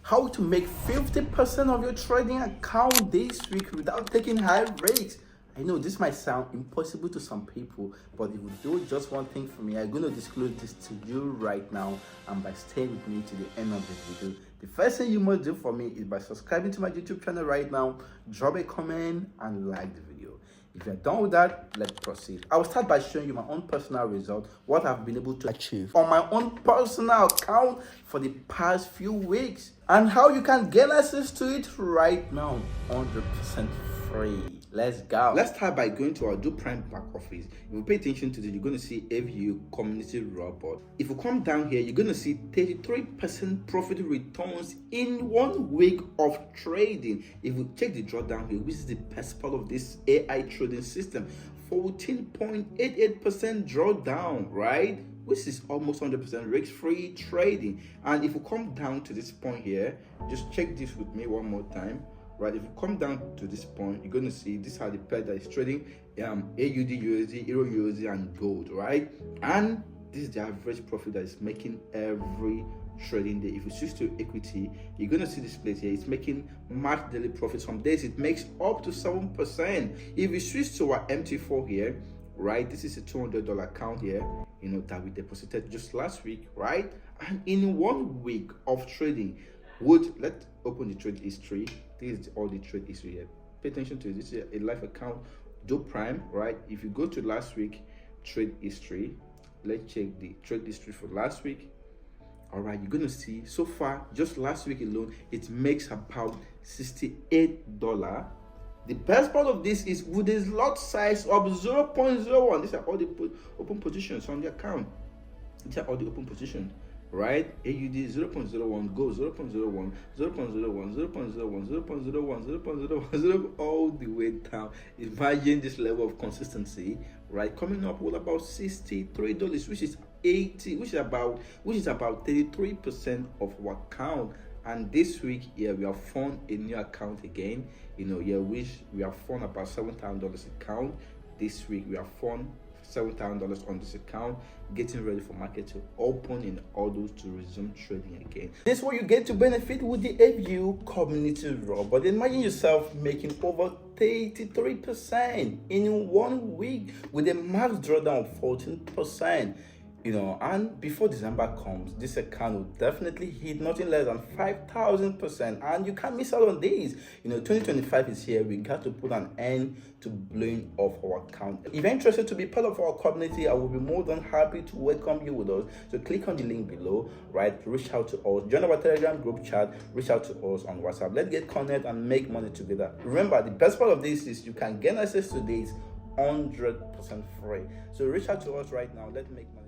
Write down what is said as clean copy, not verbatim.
how to make 50% of your trading account this week without taking high risks. I know this might sound impossible to some people, but if you do just one thing for me, I'm going to disclose this to you right now, and by staying with me to the end of this video. The first thing you must do for me is by subscribing to my YouTube channel right now, drop a comment and like the video. If you're done with that, let's proceed. I will start by showing you my own personal result, what I've been able to achieve on my own personal account for the past few weeks, and how you can get access to it right now, 100% free. Let's go. Let's start by going to our Do Prime back office. If you pay attention to this, you're going to see AVU community report. If you come down here, you're going to see 33% profit returns in 1 week of trading. If you check the drawdown here, which is the best part of this AI trading system, 14.88% drawdown, right? Which is almost 100% risk-free trading. And if you come down to this point here, just check this with me one more time. Right, if you come down to this point, you're going to see these are the pairs that is trading AUD, USD, Euro USD, and gold, right? And this is the average profit that is making every trading day. If you switch to equity, you're going to see this place here. It's making max daily profits. Some days it makes up to 7%. If you switch to our MT4 here, right, this is a $200 account here, you know, that we deposited just last week, right? And in 1 week of trading, let's open the trade history. This is all the trade history here. Pay attention to this. This is a live account, Do Prime, right? If you go to last week trade history, let's check the trade history for last week. All right, you're gonna see so far just last week alone, it makes about $68. The best part of this is with this lot size of 0.01. These are all the open positions on the account. These are all the open positions. Right, AUD 0.01, gold 0.01, 0.01, 0.01, 0.01, 0.01, all the way down. Imagine this level of consistency, right? Coming up with about $63, which is 80, which is about 33% of our account. And this week, yeah, we have found a new account again. You know, yeah, which we have found about $7,000 account. This week we have found $7,000 on this account, getting ready for market to open in order to resume trading again. This is what you get to benefit with the AVU community raw. But imagine yourself making over 33% in 1 week with a max drawdown of 14%. You know, and before December comes, this account will definitely hit nothing less than 5,000%, and you can't miss out on these. You know, 2025 is here. We got to put an end to blowing off our account. If you're interested to be part of our community, I will be more than happy to welcome you with us. So click on the link below, right? Reach out to us, join our Telegram group chat, reach out to us on WhatsApp. Let's get connected and make money together. Remember, the best part of this is you can get access to this 100% free. So reach out to us right now. Let's make money together.